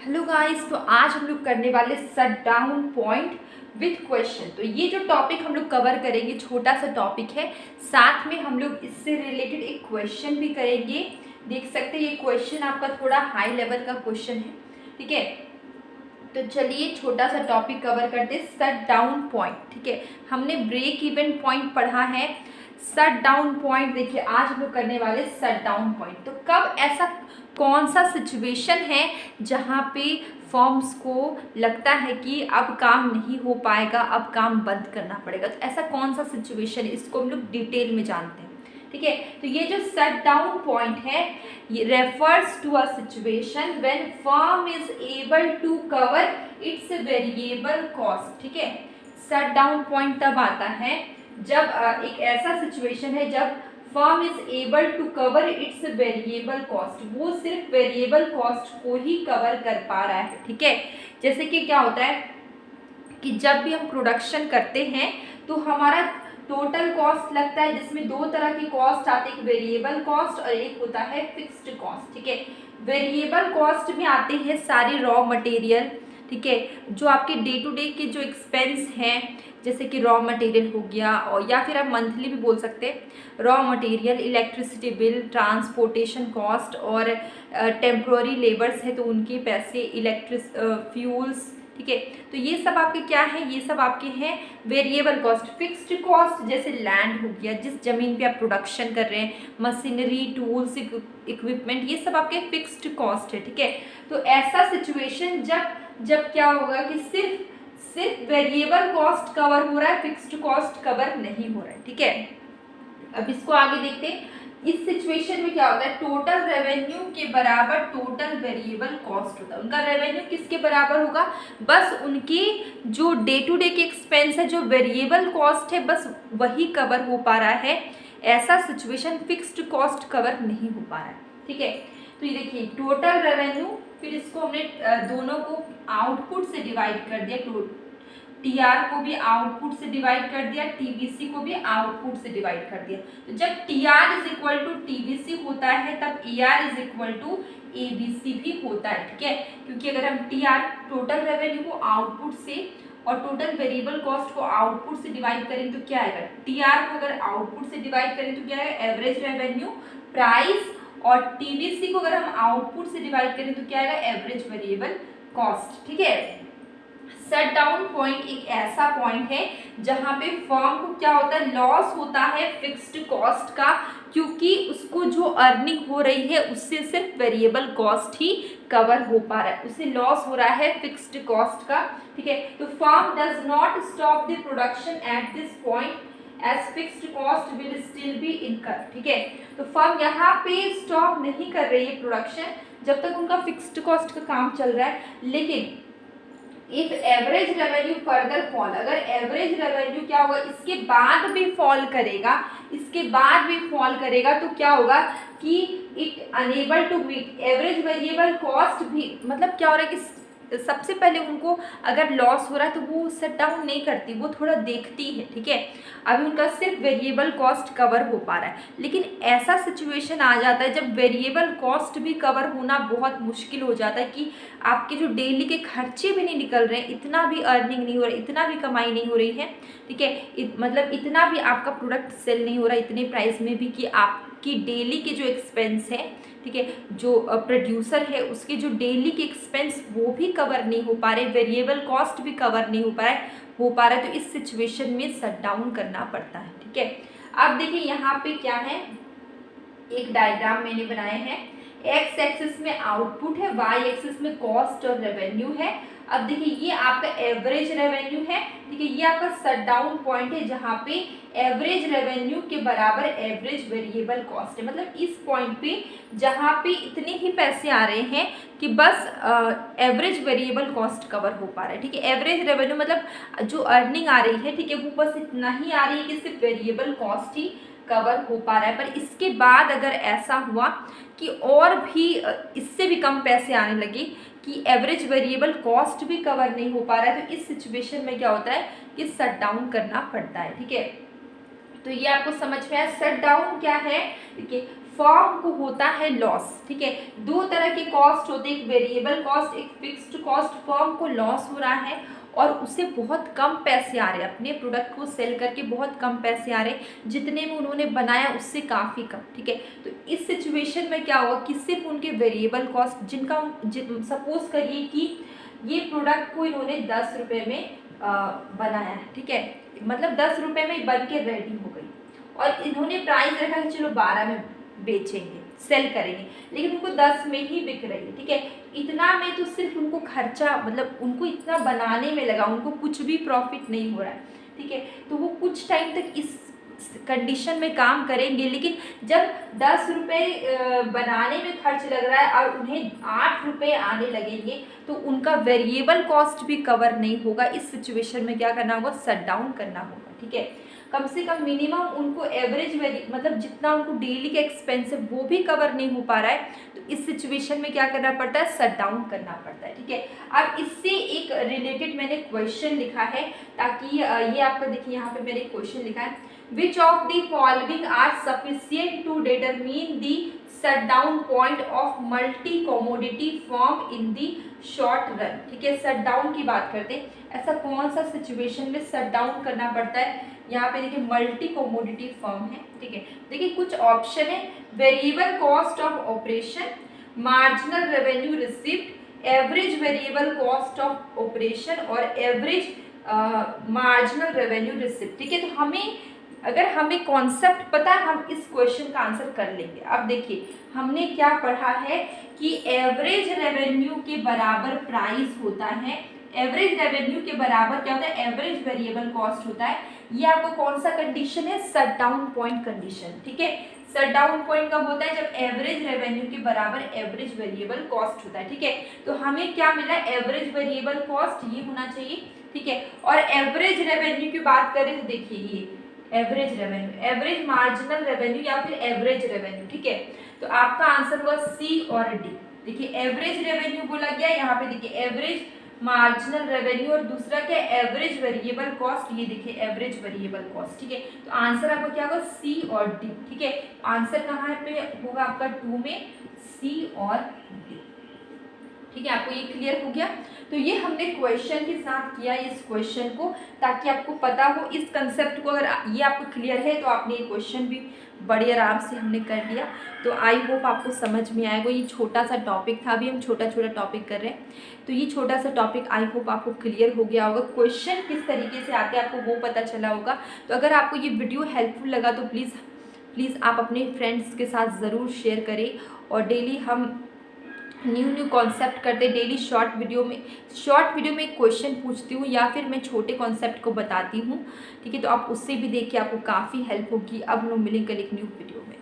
Hello guys, तो आज हम लोग करने वाले shut down point with question. तो ये जो टॉपिक हम लोग कवर करेंगे छोटा सा टॉपिक है, साथ में हम लोग इससे रिलेटेड एक क्वेश्चन भी करेंगे। देख सकते हैं ये क्वेश्चन आपका थोड़ा हाई लेवल का क्वेश्चन है, ठीक है। तो चलिए छोटा सा टॉपिक कवर करते हैं, शट डाउन पॉइंट, ठीक है। हमने ब्रेक इवन पॉइंट पढ़ा है, शट डाउन पॉइंट देखिए आज हम लोग करने वाले शट डाउन पॉइंट। तो कब ऐसा कौन सा सिचुएशन है जहाँ पे फर्म्स को लगता है कि अब काम नहीं हो पाएगा, अब काम बंद करना पड़ेगा, तो ऐसा कौन सा सिचुएशन है, इसको हम लोग डिटेल में जानते हैं, ठीक है। तो ये जो शट डाउन पॉइंट है ये refers to a situation when firm is able to cover its variable cost, ठीक है। शट डाउन पॉइंट तब आता है जब एक ऐसा सिचुएशन है जब firm is able to cover its variable cost, वो सिर्फ वेरिएबल कॉस्ट को ही कवर कर पा रहा है, ठीक है। जैसे कि क्या होता है कि जब भी हम प्रोडक्शन करते हैं तो हमारा टोटल कॉस्ट लगता है, जिसमें दो तरह की कॉस्ट आती है, एक वेरिएबल कॉस्ट और एक होता है फिक्स्ड कॉस्ट, ठीक है। वेरिएबल कॉस्ट में आते हैं सारी रॉ मटेरियल, ठीक है, जो आपके डे टू डे के जो एक्सपेंस हैं, जैसे कि रॉ मटेरियल हो गया, और या फिर आप मंथली भी बोल सकते हैं। Raw material, electricity bill, transportation cost और टेम्प्रोरी लेबर्स है तो उनके पैसे, फ्यूल्स, ठीक है। तो ये सब आपके क्या है, ये सब आपके हैं वेरिएबल कॉस्ट। फिक्स्ड कॉस्ट जैसे लैंड हो गया, जिस जमीन पे आप प्रोडक्शन कर रहे हैं, मशीनरी, टूल्स, इक्विपमेंट, ये सब आपके फिक्स्ड कॉस्ट है, ठीक है। तो ऐसा सिचुएशन जब क्या होगा कि सिर्फ वेरिएबल कॉस्ट कवर हो रहा है, फिक्स्ड कॉस्ट कवर नहीं हो रहा है, ठीक है। अब इसको आगे देखते हैं। इस सिचुएशन में क्या होता है, टोटल रेवेन्यू के बराबर टोटल वेरिएबल कॉस्ट होता है। उनका रेवेन्यू किसके बराबर होगा, बस उनकी जो डे टू डे के एक्सपेंस है, जो वेरिएबल कॉस्ट है, बस वही कवर हो पा रहा है। ऐसा सिचुएशन फिक्स्ड कॉस्ट कवर नहीं हो पा रहा है, ठीक है। तो ये देखिए टोटल रेवेन्यू, फिर इसको हमने दोनों को आउटपुट से डिवाइड कर दिया, टीआर को भी आउटपुट से डिवाइड कर दिया, टीबीसी को भी आउटपुट से डिवाइड कर दिया। तो जब TR is equal to TVC होता है तब AR is equal to AVC भी होता है, ठीक है। क्योंकि अगर हम टीआर टोटल रेवेन्यू को आउटपुट से और टोटल वेरिएबल कॉस्ट को आउटपुट से डिवाइड करें तो क्या आएगा, टीआर को अगर आउटपुट से डिवाइड करें तो क्या आएगा, एवरेज रेवेन्यू प्राइस, और टीबीसी को अगर हम आउटपुट से डिवाइड करें तो क्या आएगा, एवरेज वेरिएबल कॉस्ट, ठीक है। शट डाउन पॉइंट एक ऐसा पॉइंट है जहां पे फर्म को क्या होता है, लॉस होता है फिक्स्ड कॉस्ट का, क्योंकि उसको जो अर्निंग हो रही है उससे सिर्फ वेरिएबल कॉस्ट ही कवर हो पा रहा है, उसे लॉस हो रहा है फिक्स्ड कॉस्ट का, ठीक है। तो firm does not stop the production at this point as fixed cost will still be incur, ठीक है। तो फर्म यहाँ पे स्टॉप नहीं कर रही है प्रोडक्शन जब तक उनका फिक्स्ड कॉस्ट का काम चल रहा है। लेकिन if average revenue further fall, अगर एवरेज रेवेन्यू क्या होगा, इसके बाद भी फॉल करेगा, इसके बाद भी फॉल करेगा, तो क्या होगा कि it unable to meet average variable cost भी, मतलब क्या हो रहा है कि सबसे पहले उनको अगर लॉस हो रहा है तो वो शट डाउन नहीं करती, वो थोड़ा देखती है, ठीक है। अभी उनका सिर्फ वेरिएबल कॉस्ट कवर हो पा रहा है, लेकिन ऐसा सिचुएशन आ जाता है जब वेरिएबल कॉस्ट भी कवर होना बहुत मुश्किल हो जाता है कि आपके जो डेली के खर्चे भी नहीं निकल रहे हैं, इतना भी अर्निंग नहीं हो रहा है, इतना भी कमाई नहीं हो रही है, ठीक है। मतलब इतना भी आपका प्रोडक्ट सेल नहीं हो रहा है इतने प्राइस में भी कि आपकी डेली के जो एक्सपेंस है, ठीक है, जो प्रोड्यूसर है उसके जो डेली के एक्सपेंस वो भी कवर नहीं हो पा रहे, वेरिएबल कॉस्ट भी कवर नहीं हो पा रहा है, तो इस सिचुएशन में शट डाउन करना पड़ता है, ठीक है। अब देखिए यहाँ पे क्या है, एक डायग्राम मैंने बनाए हैं, एक्स एक्सिस में आउटपुट है, वाई एक्सिस में कॉस्ट और रेवेन्यू है। अब देखिए ये आपका एवरेज रेवेन्यू है, ठीक है, ये आपका शट डाउन पॉइंट है जहाँ पे एवरेज रेवेन्यू के बराबर एवरेज वेरिएबल कॉस्ट है। मतलब इस पॉइंट पे जहाँ पे इतने ही पैसे आ रहे हैं कि बस एवरेज वेरिएबल कॉस्ट कवर हो पा रहा है, ठीक है। एवरेज रेवेन्यू मतलब जो अर्निंग आ रही है, ठीक है, वो बस इतना ही आ रही है कि सिर्फ वेरिएबल कॉस्ट ही कवर हो पा रहा है। पर इसके बाद अगर ऐसा हुआ कि और भी इससे भी कम पैसे आने लगे कि एवरेज वेरिएबल कॉस्ट भी कवर नहीं हो पा रहा है, तो इस सिचुएशन में क्या होता है कि शट डाउन करना पड़ता है, ठीक है। तो ये आपको समझ में आया शट डाउन क्या है, देखिए फर्म को होता है लॉस। ठीक है, दो तरह के कॉस्ट होते हैं, एक वेरिएबल कॉस्ट, एक फिक्स्ड कॉस्ट। फर्म को लॉस हो रहा है और उसे बहुत कम पैसे आ रहे हैं, अपने प्रोडक्ट को सेल करके बहुत कम पैसे आ रहे हैं, जितने में उन्होंने बनाया उससे काफ़ी कम। ठीक है, तो इस सिचुएशन में क्या होगा कि सिर्फ उनके वेरिएबल कॉस्ट जिनका सपोज करिए कि ये प्रोडक्ट को इन्होंने 10 रुपये में बनाया है। ठीक है, मतलब 10 रुपये में बन के रेडी हो गई और इन्होंने प्राइस रखा कि चलो 12 में बेचेंगे, सेल करेंगे, लेकिन उनको 10 में ही बिक रही है। ठीक है, इतना में तो सिर्फ उनको खर्चा, मतलब उनको इतना बनाने में लगा, उनको कुछ भी प्रॉफिट नहीं हो रहा है। ठीक है, तो वो कुछ टाइम तक इस कंडीशन में काम करेंगे, लेकिन जब 10 रुपये बनाने में खर्च लग रहा है और उन्हें 8 रुपये आने लगेंगे तो उनका वेरिएबल कॉस्ट भी कवर नहीं होगा। इस सिचुएशन में क्या करना होगा, शट डाउन करना होगा। ठीक है, कम से कम मिनिमम उनको एवरेज मतलब जितना उनको डेली का एक्सपेंस है वो भी कवर नहीं हो पा रहा है, तो इस सिचुएशन में क्या करना पड़ता है, शट डाउन करना पड़ता है। ठीक है, अब इससे एक रिलेटेड मैंने क्वेश्चन लिखा है, ताकि ये आपका देखिए यहाँ पे मैंने क्वेश्चन लिखा है, which of the following are sufficient to determine the shut down point of multi commodity firm in the short run. ठीक है, शट डाउन की बात करते हैं, ऐसा कौन सा सिचुएशन में शट डाउन करना पड़ता है। यहाँ पे देखिए मल्टी कमोडिटी फर्म है। ठीक है, देखिए कुछ ऑप्शन है, variable cost of operation, marginal revenue received, average variable cost of operation और एवरेज मार्जिनल रेवेन्यू रिसीव्ड। ठीक है, तो अगर हमें कॉन्सेप्ट पता है हम इस क्वेश्चन का आंसर कर लेंगे। अब देखिए हमने क्या पढ़ा है कि एवरेज रेवेन्यू के बराबर प्राइस होता है, एवरेज रेवेन्यू के बराबर क्या होता है, एवरेज वेरिएबल कॉस्ट होता है। ये आपको कौन सा कंडीशन है, शट डाउन पॉइंट कंडीशन। ठीक है, शट डाउन पॉइंट कब होता है, जब एवरेज रेवेन्यू के बराबर एवरेज वेरिएबल कॉस्ट होता है। ठीक है, तो हमें क्या मिला, एवरेज वेरिएबल कॉस्ट ये होना चाहिए। ठीक है, और एवरेज रेवेन्यू की बात करें तो देखिए ये average revenue, average marginal revenue या फिर एवरेज रेवेन्यू। ठीक है, तो आपका आंसर हुआ सी और डी। देखिए एवरेज रेवेन्यू बोला गया, यहाँ पे देखिए एवरेज मार्जिनल रेवेन्यू और दूसरा क्या, एवरेज वेरिएबल कॉस्ट। ये देखिए एवरेज वेरिएबल कॉस्ट। ठीक है, तो आंसर आपका क्या होगा, सी और डी। ठीक है, आंसर कहाँ पे होगा आपका 2 में, सी और डी। ठीक है, आपको ये क्लियर हो गया। तो ये हमने क्वेश्चन के साथ किया इस क्वेश्चन को, ताकि आपको पता हो इस कंसेप्ट को। अगर ये आपको क्लियर है तो आपने ये क्वेश्चन भी बड़े आराम से हमने कर लिया। तो आई होप आपको समझ में आएगा। ये छोटा सा टॉपिक था, अभी हम छोटा छोटा टॉपिक कर रहे हैं, तो ये छोटा सा टॉपिक आई होप आपको क्लियर हो गया होगा। क्वेश्चन किस तरीके से आते हैं आपको वो पता चला होगा। तो अगर आपको ये वीडियो हेल्पफुल लगा तो प्लीज़ आप अपने फ्रेंड्स के साथ ज़रूर शेयर करें। और डेली हम न्यू कॉन्सेप्ट करते, डेली शॉर्ट वीडियो में एक क्वेश्चन पूछती हूँ या फिर मैं छोटे कॉन्सेप्ट को बताती हूँ। ठीक है, तो आप उससे भी देखिए, आपको काफ़ी हेल्प होगी। अब हम लोग मिलेंगे कल एक न्यू वीडियो में।